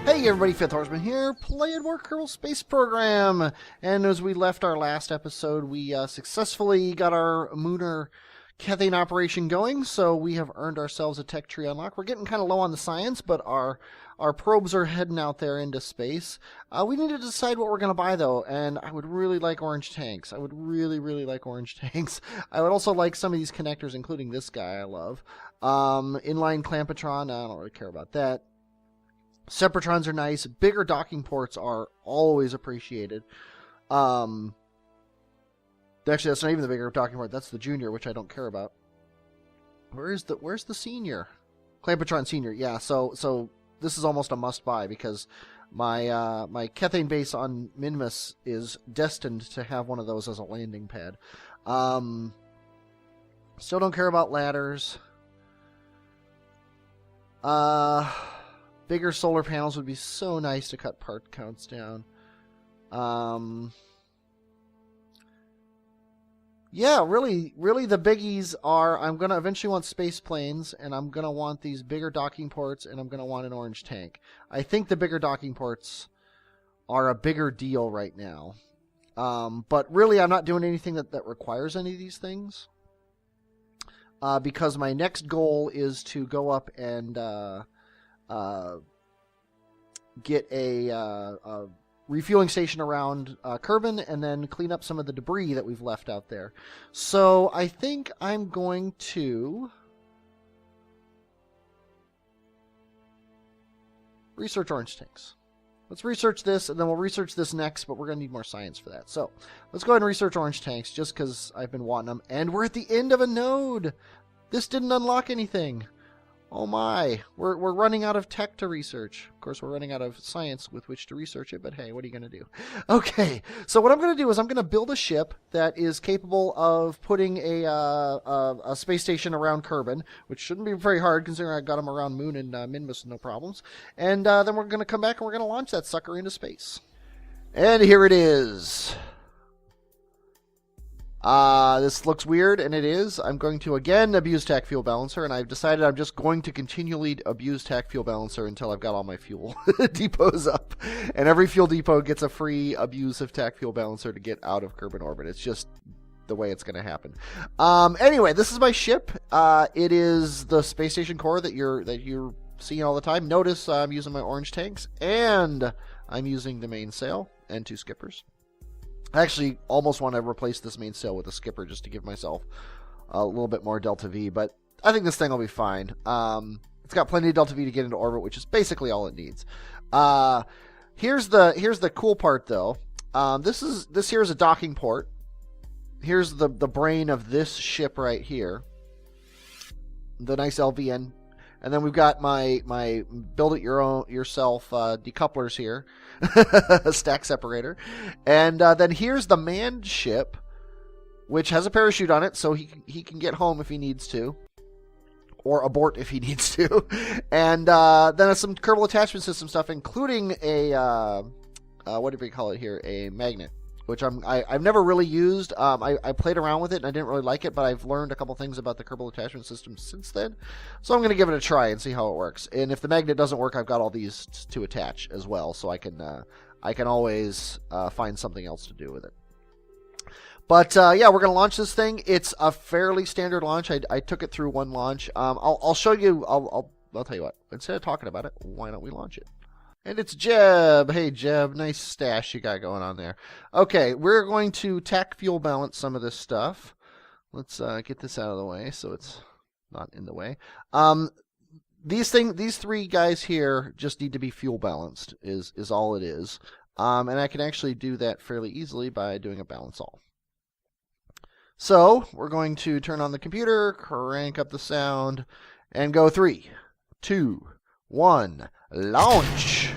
Hey everybody, Fifth Horseman here, playing more Kerbal Space Program. And as we left our last episode, we successfully got our Mooner Cathane operation going, so we have earned ourselves a tech tree unlock. We're getting kind of low on the science, but our probes are heading out there into space. We need to decide what we're going to buy, though, and I would really like orange tanks. I would really, really like orange tanks. I would also like some of these connectors, including this guy I love. Inline clampatron, I don't really care about that. Separatrons are nice. Bigger docking ports are always appreciated. Actually, that's not even the bigger docking port. That's the junior, which I don't care about. Where's the senior? Clampatron senior. Yeah. So this is almost a must buy because my my Cathane base on Minmus is destined to have one of those as a landing pad. Still don't care about ladders. Bigger solar panels would be so nice to cut part counts down. Yeah, really the biggies are I'm going to eventually want space planes, and I'm going to want these bigger docking ports, and I'm going to want an orange tank. I think the bigger docking ports are a bigger deal right now. But really, I'm not doing anything that requires any of these things. Because my next goal is to go up and get a refueling station around Kerbal and then clean up some of the debris that we've left out there. So I think I'm going to research orange tanks. Let's research this, and then we'll research this next, but we're going to need more science for that. So let's go ahead and research orange tanks just because I've been wanting them. And we're at the end of a node. This didn't unlock anything. Oh my, we're running out of tech to research. Of course, we're running out of science with which to research it, but hey, what are you going to do? Okay, so what I'm going to do is I'm going to build a ship that is capable of putting a space station around Kerbal, which shouldn't be very hard considering I got them around Moon and Minmus, no problems. And then we're going to come back and we're going to launch that sucker into space. And here it is. This looks weird, and it is. I'm going to again abuse TAC fuel balancer, and I've decided I'm just going to continually abuse TAC fuel balancer until I've got all my fuel depots up. And every fuel depot gets a free abuse of TAC fuel balancer to get out of Kerbal orbit. It's just the way it's going to happen. Anyway, this is my ship. It is the space station core that you're seeing all the time. Notice I'm using my orange tanks, and I'm using the mainsail and 2 skippers. I actually almost want to replace this mainsail with a skipper just to give myself a little bit more delta V, but I think this thing will be fine. It's got plenty of delta V to get into orbit, which is basically all it needs. Here's the cool part, though. This here is a docking port. Here's the brain of this ship right here. The nice LVN. And then we've got my build it yourself decouplers here, stack separator, and then here's the manned ship, which has a parachute on it, so he can get home if he needs to, or abort if he needs to, and then some Kerbal attachment system stuff, including a what do we call it here? A magnet. Which I've never really used. I played around with it and I didn't really like it, but I've learned a couple things about the Kerbal attachment system since then. So I'm going to give it a try and see how it works. And if the magnet doesn't work, I've got all these to attach as well, so I can always find something else to do with it. But yeah, we're going to launch this thing. It's a fairly standard launch. I took it through one launch. I'll show you. I'll tell you what. Instead of talking about it, why don't we launch it? And it's Jeb. Hey, Jeb. Nice stash you got going on there. Okay, we're going to TAC fuel balance some of this stuff. Let's get this out of the way so it's not in the way. These 3 guys here just need to be fuel balanced is all it is. And I can actually do that fairly easily by doing a balance all. So we're going to turn on the computer, crank up the sound, and go 3, 2, 1, launch.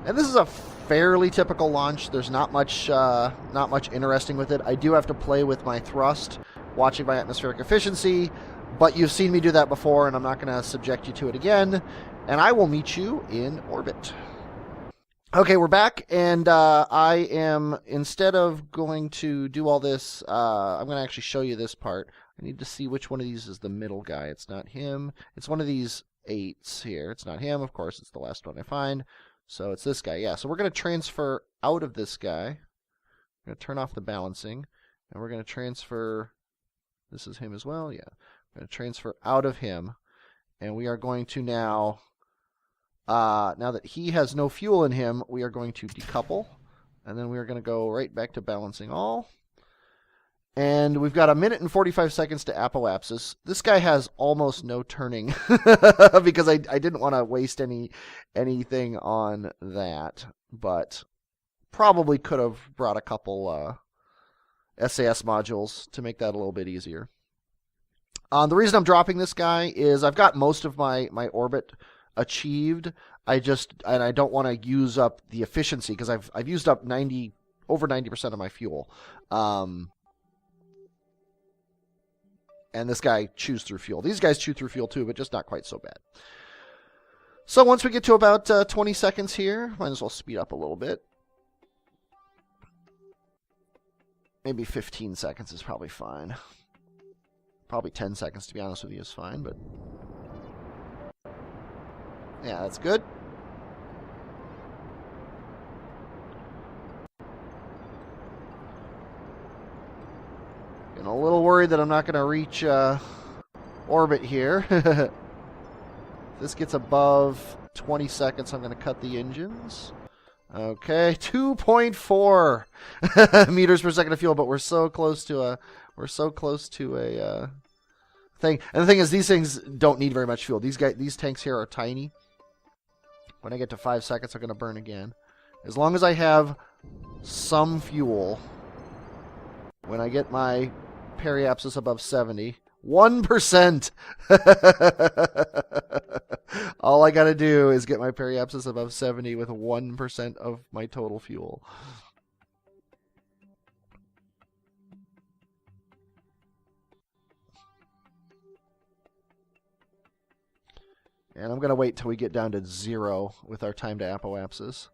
And this is a fairly typical launch. There's not much interesting with it. I do have to play with my thrust, watching my atmospheric efficiency, but you've seen me do that before, and I'm not going to subject you to it again. And I will meet you in orbit. Okay, we're back, and I am, instead of going to do all this, I'm going to actually show you this part. I need to see which one of these is the middle guy. It's not him. It's one of these 8s here. It's not him, of course. It's the last one I find. So it's this guy. Yeah, so we're going to transfer out of this guy. We're going to turn off the balancing. And we're going to transfer... This is him as well? Yeah. We're going to transfer out of him. And we are going to now... now that he has no fuel in him, we are going to decouple. And then we are going to go right back to balancing all. And we've got 1 minute and 45 seconds to apoapsis. This guy has almost no turning because I didn't want to waste anything on that. But probably could have brought a couple SAS modules to make that a little bit easier. The reason I'm dropping this guy is I've got most of my orbit achieved. I don't want to use up the efficiency because I've used up over 90% of my fuel. And this guy chews through fuel. These guys chew through fuel too, but just not quite so bad. So once we get to about 20 seconds here, might as well speed up a little bit. Maybe 15 seconds is probably fine. Probably 10 seconds, to be honest with you, is fine, but... Yeah, that's good. Getting a little worried that I'm not going to reach orbit here. If this gets above 20 seconds, I'm going to cut the engines. Okay, 2.4 meters per second of fuel, but we're so close to a thing. And the thing is, these things don't need very much fuel. These tanks here are tiny. When I get to 5 seconds, they're going to burn again. As long as I have some fuel, when I get my periapsis above 70, 1%. All I got to do is get my periapsis above 70 with 1% of my total fuel. And I'm going to wait till we get down to 0 with our time to apoapsis.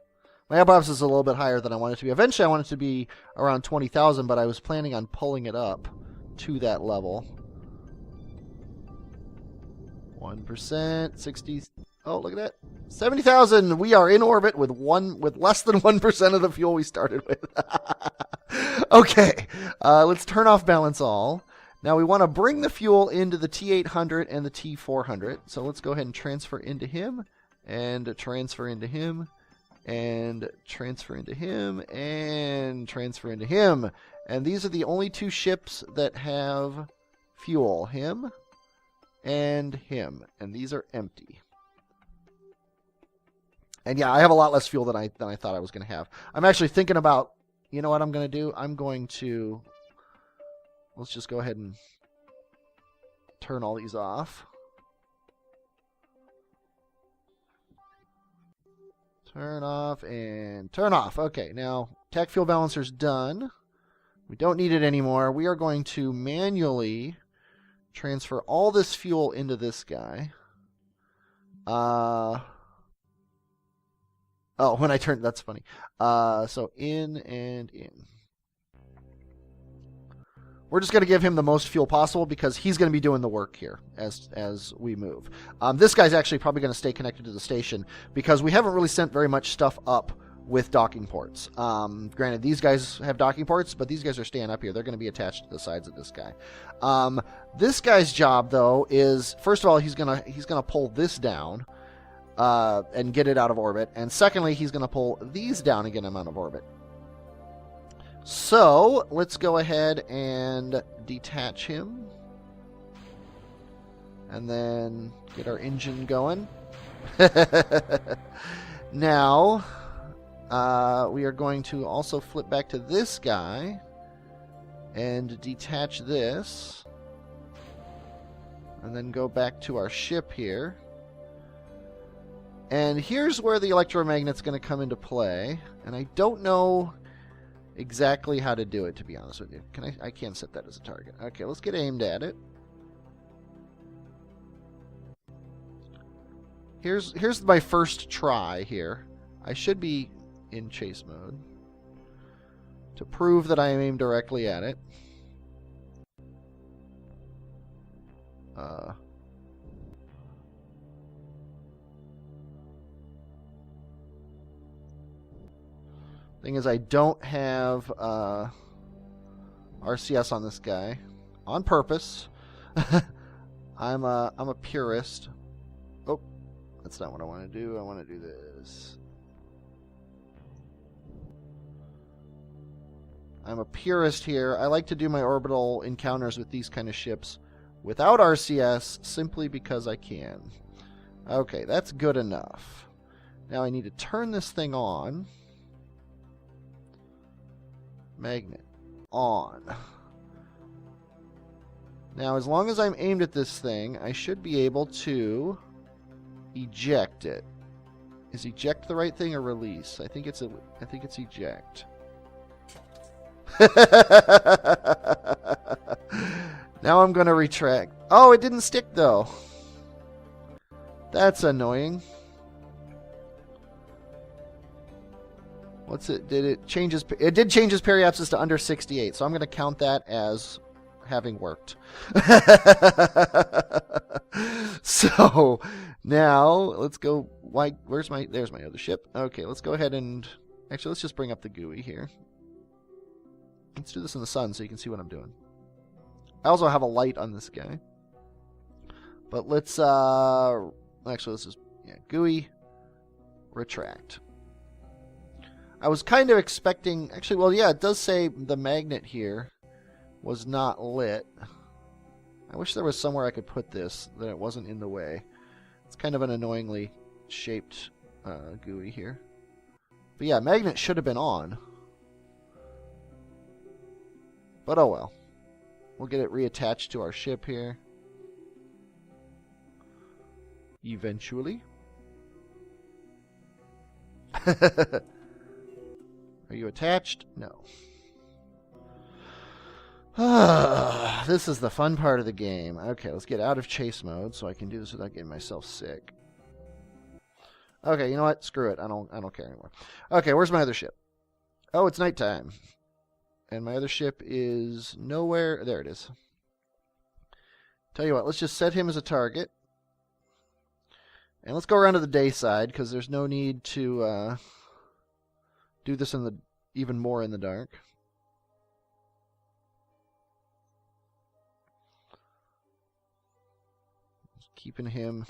My apoapsis is a little bit higher than I want it to be. Eventually I want it to be around 20,000, but I was planning on pulling it up to that level. 1%, 60... Oh, look at that. 70,000! We are in orbit with less than 1% of the fuel we started with. Okay, let's turn off balance all. Now we want to bring the fuel into the T800 and the T400. So let's go ahead and transfer into him, and transfer into him, and transfer into him, and transfer into him. And these are the only two ships that have fuel. Him and him. And these are empty. And yeah, I have a lot less fuel than I thought I was going to have. I'm actually thinking about, you know what I'm going to do? I'm going to... Let's just go ahead and turn all these off. Turn off and turn off. Okay, now TAC fuel balancer's done. We don't need it anymore. We are going to manually transfer all this fuel into this guy. Oh, when I turn, that's funny. So in and in. We're just going to give him the most fuel possible because he's going to be doing the work here as we move. This guy's actually probably going to stay connected to the station because we haven't really sent very much stuff up with docking ports. Granted, these guys have docking ports, but these guys are staying up here. They're going to be attached to the sides of this guy. This guy's job, though, is, first of all, he's gonna pull this down and get it out of orbit. And secondly, he's going to pull these down and get them out of orbit. So, let's go ahead and detach him. And then get our engine going. Now, we are going to also flip back to this guy and detach this. And then go back to our ship here. And here's where the electromagnet's going to come into play. And I don't know exactly how to do it, to be honest with you. I can't set that as a target. Okay, let's get aimed at it. Here's my first try here. I should be in chase mode to prove that I am aimed directly at it. Thing is, I don't have RCS on this guy on purpose. I'm a purist. Oh, that's not what I want to do. I want to do this. I'm a purist here. I like to do my orbital encounters with these kind of ships without RCS simply because I can. Okay, that's good enough. Now I need to turn this thing on. Magnet on. Now, as long as I'm aimed at this thing, I should be able to eject it. Is eject the right thing or release? I think it's eject. Now I'm going to retract. Oh, it didn't stick though. That's annoying. What's it? Did it change his? It did change his periapsis to under 68, so I'm going to count that as having worked. So now let's go. Why? Where's my? There's my other ship. Okay, let's go ahead and actually let's just bring up the GUI here. Let's do this in the sun so you can see what I'm doing. I also have a light on this guy, but let's actually let's just GUI retract. I was kind of expecting, actually, well, yeah, it does say the magnet here was not lit. I wish there was somewhere I could put this, that it wasn't in the way. It's kind of an annoyingly shaped GUI here. But yeah, magnet should have been on. But oh well. We'll get it reattached to our ship here. Eventually. Are you attached? No. This is the fun part of the game. Okay, let's get out of chase mode so I can do this without getting myself sick. Okay, you know what? Screw it. I don't care anymore. Okay, where's my other ship? Oh, it's nighttime. And my other ship is nowhere. There it is. Tell you what, let's just set him as a target. And let's go around to the day side because there's no need to do this in the even more in the dark. Just keeping him.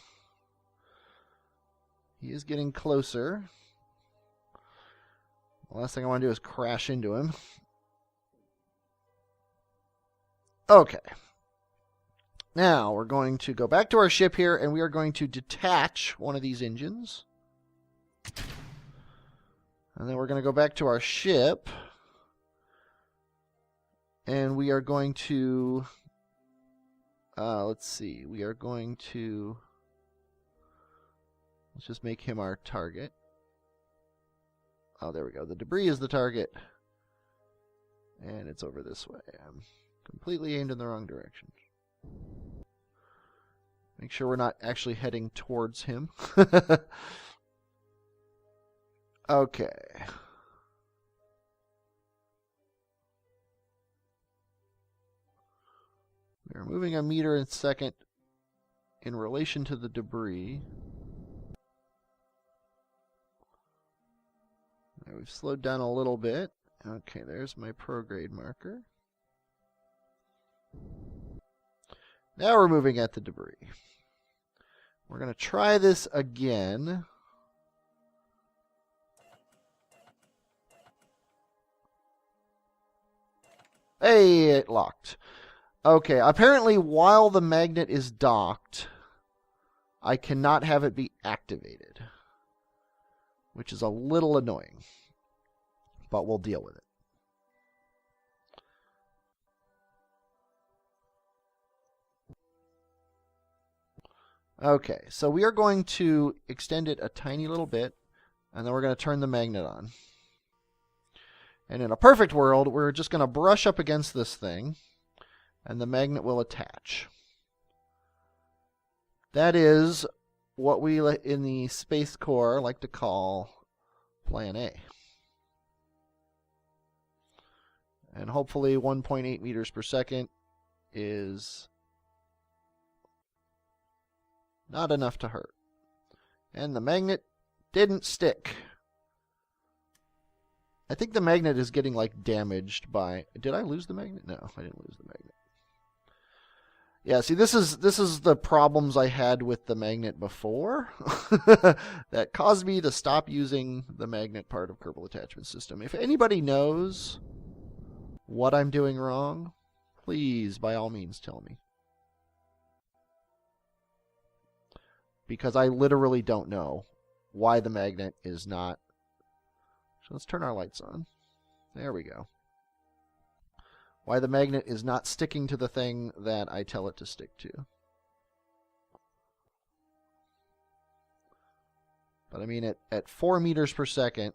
He is getting closer. The last thing I want to do is crash into him. Okay. Now we're going to go back to our ship here and we are going to detach one of these engines. And then we're going to go back to our ship. And we are going to... let's see. We are going to... Let's just make him our target. Oh, there we go. The debris is the target. And it's over this way. I'm completely aimed in the wrong direction. Make sure we're not actually heading towards him. Okay. We're moving a meter in second in relation to the debris. Now we've slowed down a little bit. Okay, there's my prograde marker. Now we're moving at the debris. We're going to try this again. Hey, it locked. Okay, apparently while the magnet is docked, I cannot have it be activated, which is a little annoying, but we'll deal with it. Okay, so we are going to extend it a tiny little bit, and then we're going to turn the magnet on. And in a perfect world, we're just going to brush up against this thing, and the magnet will attach. That is what we in the Space Corps like to call Plan A. And hopefully 1.8 meters per second is not enough to hurt. And the magnet didn't stick. I think the magnet is getting, like, damaged by... Did I lose the magnet? No, I didn't lose the magnet. Yeah, see, this is the problems I had with the magnet before that caused me to stop using the magnet part of Kerbal Attachment System. If anybody knows what I'm doing wrong, please, by all means, tell me. Because I literally don't know why the magnet is not... So let's turn our lights on. There we go. Why the magnet is not sticking to the thing that I tell it to stick to. But I mean, at 4 meters per second,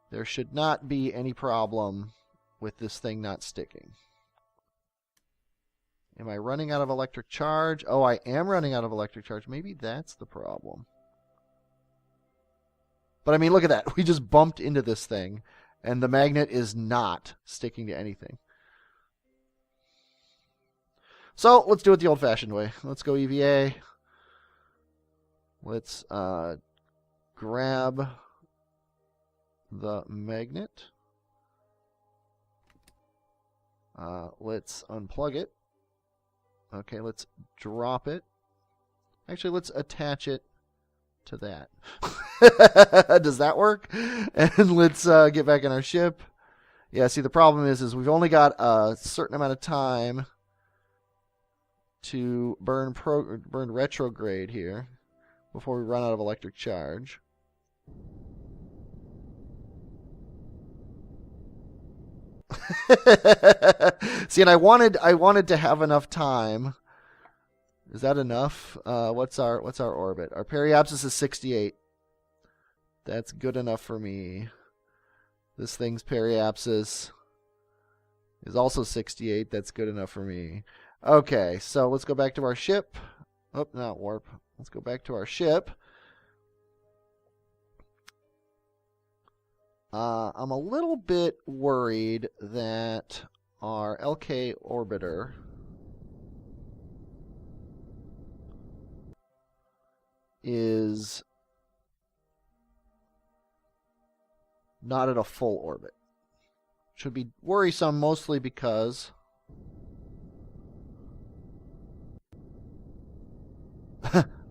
there should not be any problem with this thing not sticking. Am I running out of electric charge? Oh, I am running out of electric charge. Maybe that's the problem. But I mean, look at that. We just bumped into this thing. And the magnet is not sticking to anything. So let's do it the old-fashioned way. Let's go EVA. Let's grab the magnet. Let's unplug it. Okay, let's drop it. Actually, let's attach it to that. Does that work? And let's get back in our ship. Yeah, see, the problem is we've only got a certain amount of time to burn retrograde here before we run out of electric charge. See, and I wanted to have enough time. Is that enough? What's our orbit? Our periapsis is 68. That's good enough for me. This thing's periapsis is also 68. That's good enough for me. Okay, so let's go back to our ship. Oh, not warp. Let's go back to our ship. I'm a little bit worried that our LK orbiter is not at a full orbit. Should be worrisome mostly because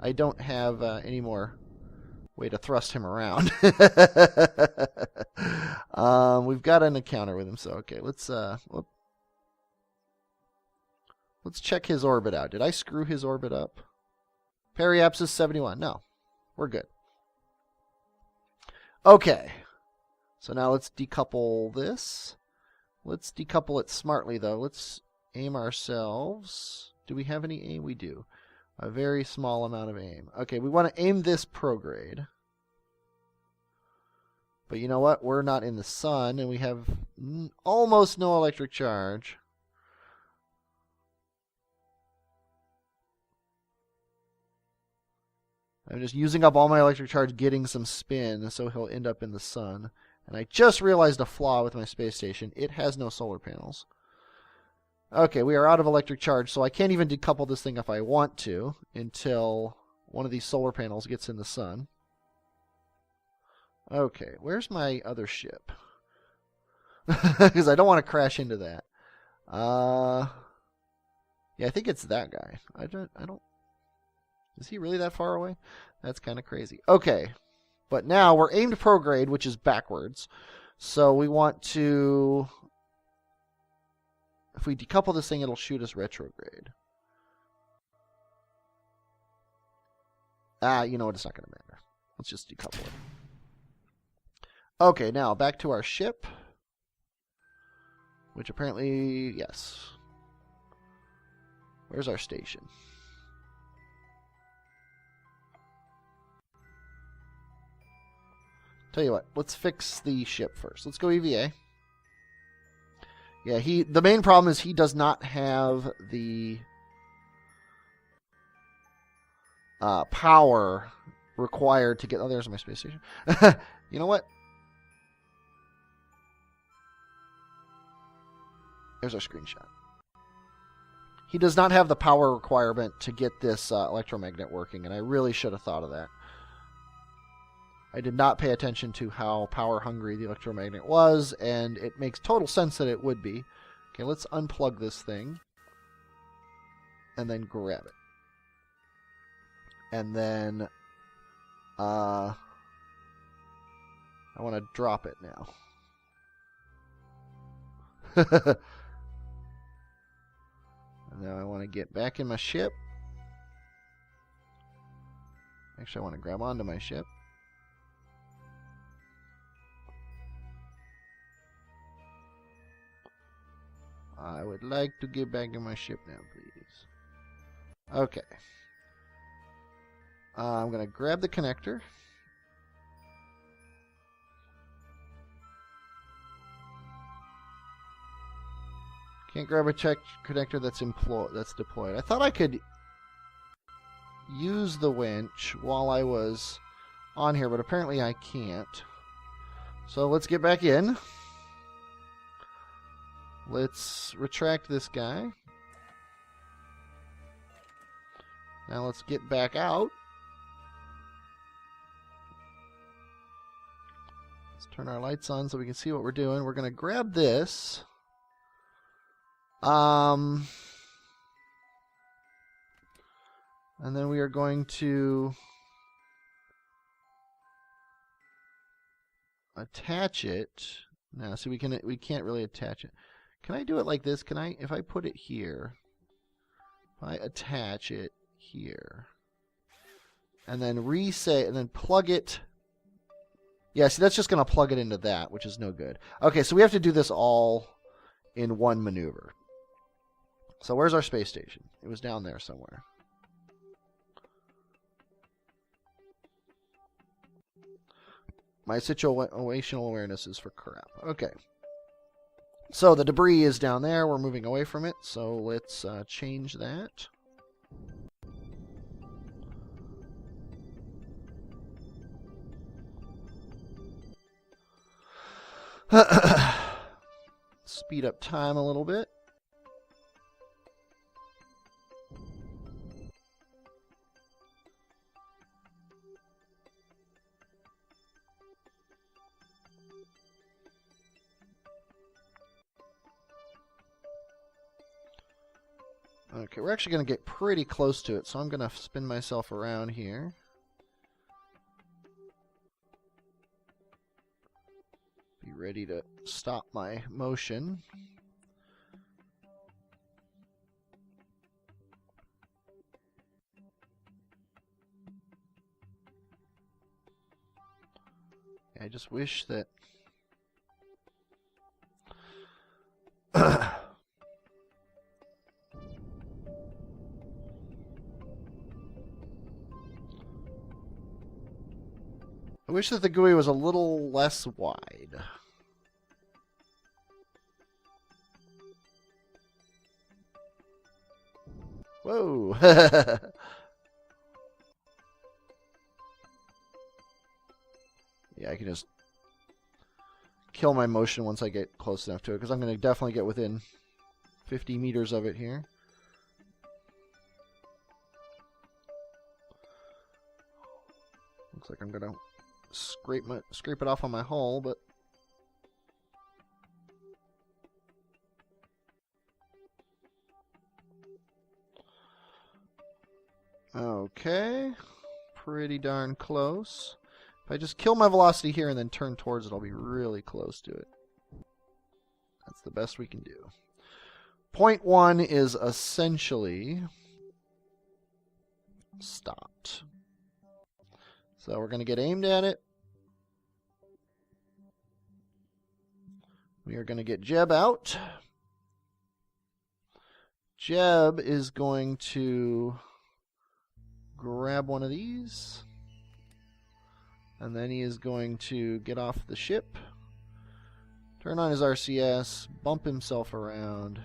I don't have any more way to thrust him around. We've got an encounter with him, so okay, let's check his orbit out. Did I screw his orbit up? Periapsis 71. No, we're good. Okay, so now let's decouple this. Let's decouple it smartly, though. Let's aim ourselves. Do we have any aim? We do. A very small amount of aim. Okay, we want to aim this prograde. But you know what? We're not in the sun, and we have almost no electric charge. I'm just using up all my electric charge getting some spin, so he'll end up in the sun. And I just realized a flaw with my space station. It has no solar panels. Okay, we are out of electric charge, so I can't even decouple this thing if I want to until one of these solar panels gets in the sun. Okay, where's my other ship? Because I don't want to crash into that. Yeah, I think it's that guy. I don't. Is he really that far away? That's kind of crazy. Okay, but now we're aimed prograde, which is backwards. So we want to... If we decouple this thing, it'll shoot us retrograde. You know what? It's not going to matter. Let's just decouple it. Okay, now back to our ship. Which apparently, yes. Where's our station? Tell you what, let's fix the ship first. Let's go EVA. Yeah, the main problem is he does not have the power required to get... Oh, there's my space station. You know what? There's our screenshot. He does not have the power requirement to get this electromagnet working, and I really should have thought of that. I did not pay attention to how power hungry the electromagnet was, and it makes total sense that it would be. Okay, let's unplug this thing. And then grab it. And then I want to drop it now. And now I want to get back in my ship. Actually, I want to grab onto my ship. I would like to get back in my ship now, please. Okay. I'm going to grab the connector. Can't grab a connector that's deployed. I thought I could use the winch while I was on here, but apparently I can't. So let's get back in. Let's retract this guy. Now let's get back out. Let's turn our lights on so we can see what we're doing. We're going to grab this. And then we are going to attach it. Now, see, we can't really attach it. Can I do it like this? Can I, if I put it here, if I attach it here, and then and then plug it. Yeah, see, that's just going to plug it into that, which is no good. Okay, so we have to do this all in one maneuver. So where's our space station? It was down there somewhere. My situational awareness is for crap. Okay. So the debris is down there. We're moving away from it. So let's change that. Speed up time a little bit. Okay, we're actually going to get pretty close to it, so I'm going to spin myself around here. Be ready to stop my motion. I just wish that... I wish that the GUI was a little less wide. Whoa! Yeah, I can just kill my motion once I get close enough to it, because I'm going to definitely get within 50 meters of it here. Looks like I'm going to scrape it off on my hull, but okay, pretty darn close. If I just kill my velocity here and then turn towards it, I'll be really close to it. That's the best we can do. Point 1 is essentially stopped. So we're going to get aimed at it. We are going to get Jeb out. Jeb is going to grab one of these. And then he is going to get off the ship, turn on his RCS, bump himself around.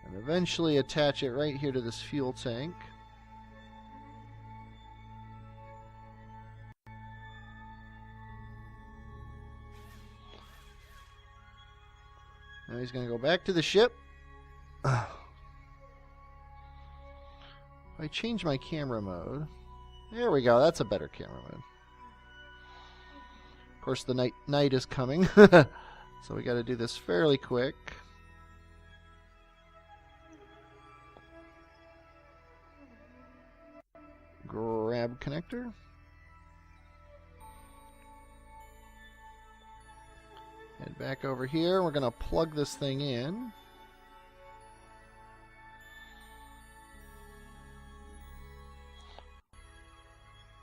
And eventually attach it right here to this fuel tank. Now he's going to go back to the ship. I change my camera mode. There we go. That's a better camera mode. Of course, the night is coming. So we got to do this fairly quick. Grab connector. Head back over here. We're going to plug this thing in.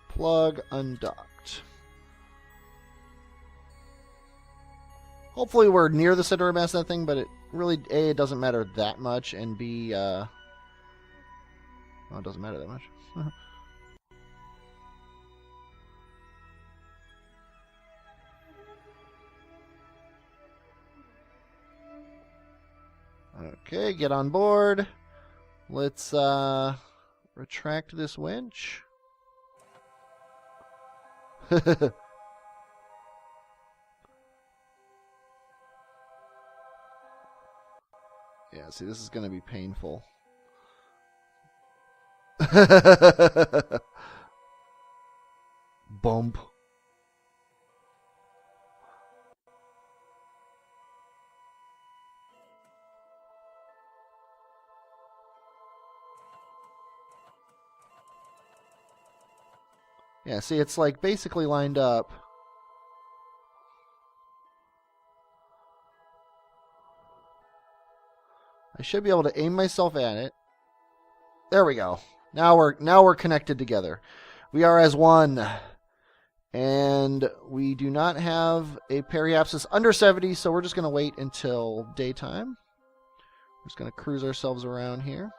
Plug undocked. Hopefully we're near the center of mass of that thing, but it really, A, it doesn't matter that much, and B, well, it doesn't matter that much. Okay, get on board. Let's retract this winch. Yeah, see, this is going to be painful. Bump. Yeah, see, it's like basically lined up. I should be able to aim myself at it. There we go. Now we're connected together. We are as one. And we do not have a periapsis under 70, so we're just going to wait until daytime. We're just going to cruise ourselves around here.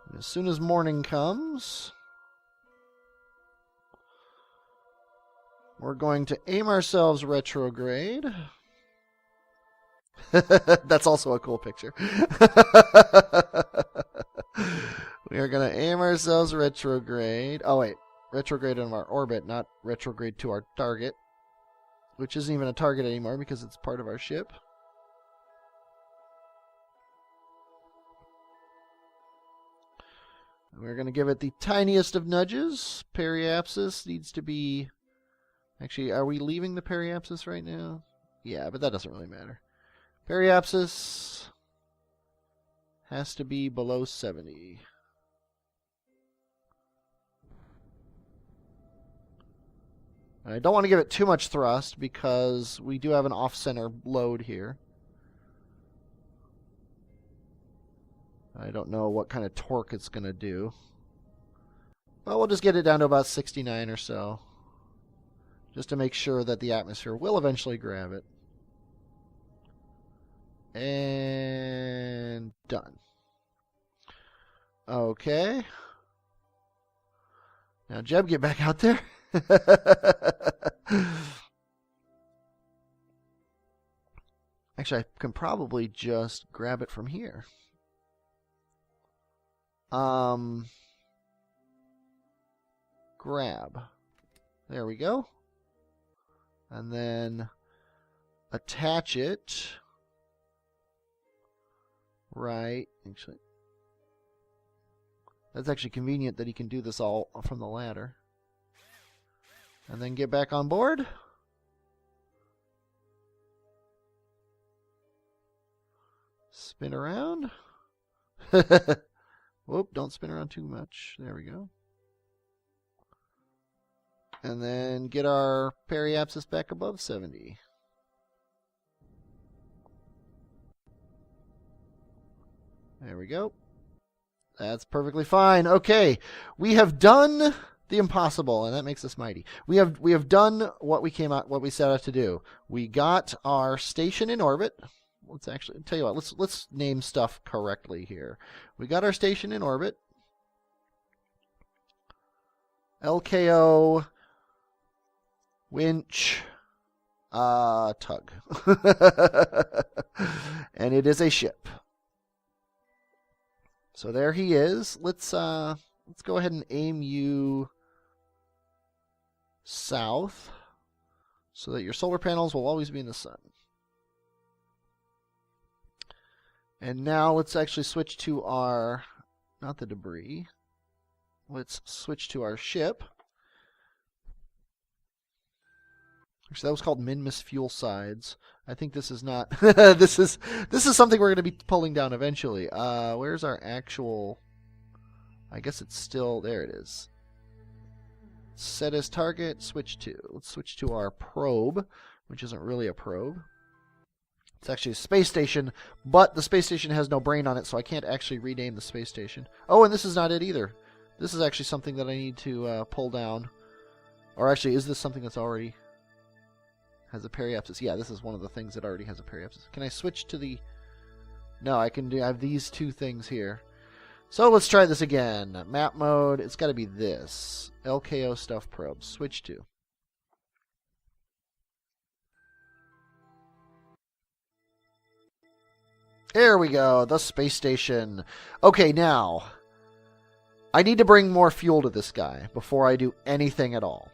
And as soon as morning comes, we're going to aim ourselves retrograde. That's also a cool picture. We are going to aim ourselves retrograde. Oh, wait. Retrograde in our orbit, not retrograde to our target. Which isn't even a target anymore because it's part of our ship. We're going to give it the tiniest of nudges. Periapsis needs to be... Actually, are we leaving the periapsis right now? Yeah, but that doesn't really matter. Periapsis has to be below 70. I don't want to give it too much thrust because we do have an off-center load here. I don't know what kind of torque it's going to do. But we'll just get it down to about 69 or so. Just to make sure that the atmosphere will eventually grab it. And done. Okay. Now, Jeb, get back out there. Actually, I can probably just grab it from here. Grab. There we go. And then attach it. Right. Actually, that's actually convenient that he can do this all from the ladder. And then get back on board. Spin around. Whoop, don't spin around too much. There we go. And then get our periapsis back above 70. There we go. That's perfectly fine. Okay, we have done the impossible, and that makes us mighty. We have done what we set out to do. We got our station in orbit. Let's actually tell you what. Let's name stuff correctly here. We got our station in orbit. LKO winch tug. And it is a ship. So there he is. Let's go ahead and aim you south so that your solar panels will always be in the sun. And now let's actually switch to our, not the debris, let's switch to our ship. Actually, that was called Minmus Fuel Sides. I think this is not, this is something we're going to be pulling down eventually. Where's our actual, I guess it's still, there it is. Set as target, switch to. Let's switch to our probe, which isn't really a probe. It's actually a space station, but the space station has no brain on it, so I can't actually rename the space station. Oh, and this is not it either. This is actually something that I need to pull down. Or actually, is this something that's already has a periapsis? Yeah, this is one of the things that already has a periapsis. Can I switch to the... No, I have these two things here. So let's try this again. Map mode, it's got to be this. LKO stuff probe. Switch to. There we go, the space station. Okay, now, I need to bring more fuel to this guy before I do anything at all.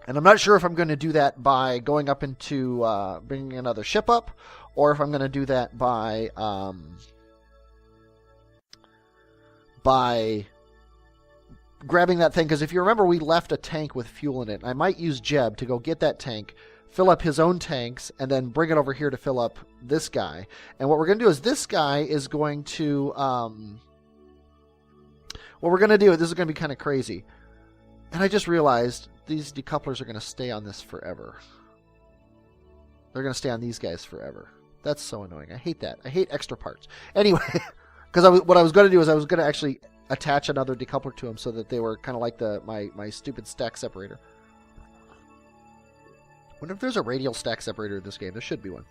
And I'm not sure if I'm going to do that by going up into bringing another ship up, or if I'm going to do that by grabbing that thing. Because if you remember, we left a tank with fuel in it. I might use Jeb to go get that tank, fill up his own tanks, and then bring it over here to fill up this guy. And what we're going to do is this guy is going to... what we're going to do, this is going to be kind of crazy. And I just realized these decouplers are going to stay on this forever. They're going to stay on these guys forever. That's so annoying. I hate that. I hate extra parts. Anyway, because what I was going to do is I was going to actually attach another decoupler to them so that they were kind of like my stupid stack separator. I wonder if there's a radial stack separator in this game. There should be one.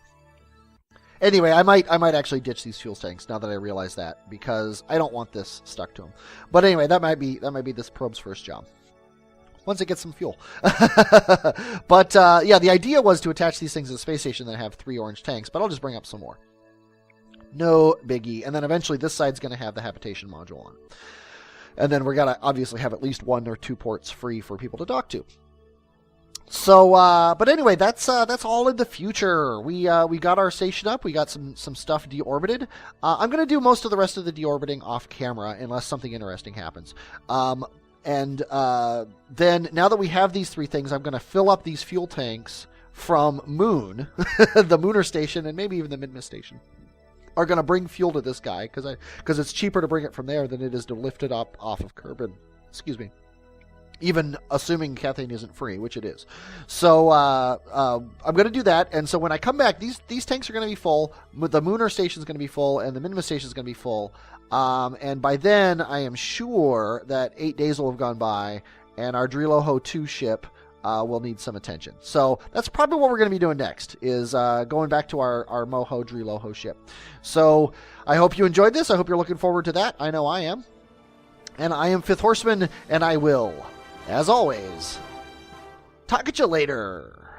Anyway, I might actually ditch these fuel tanks now that I realize that, because I don't want this stuck to them. But anyway, that might be this probe's first job. Once it gets some fuel. But yeah, the idea was to attach these things to the space station that have 3 orange tanks, but I'll just bring up some more. No biggie. And then eventually this side's going to have the habitation module on. And then we're going to obviously have at least 1 or 2 ports free for people to dock to. So, but anyway, that's all in the future. We got our station up. We got some stuff deorbited. I'm going to do most of the rest of the deorbiting off camera unless something interesting happens. And then now that we have these 3 things, I'm going to fill up these fuel tanks from Moon, the Mooner station, and maybe even the Minmus station, are going to bring fuel to this guy because it's cheaper to bring it from there than it is to lift it up off of Kerbal. Excuse me. Even assuming Cathane isn't free, which it is. So I'm going to do that. And so when I come back, these tanks are going to be full. The Mooner station is going to be full, and the Minmus station is going to be full. And by then, I am sure that 8 days will have gone by, and our Driloho 2 ship will need some attention. So that's probably what we're going to be doing next, is going back to our Moho Driloho ship. So I hope you enjoyed this. I hope you're looking forward to that. I know I am. And I am Fifth Horseman, and I will, as always, talk at you later.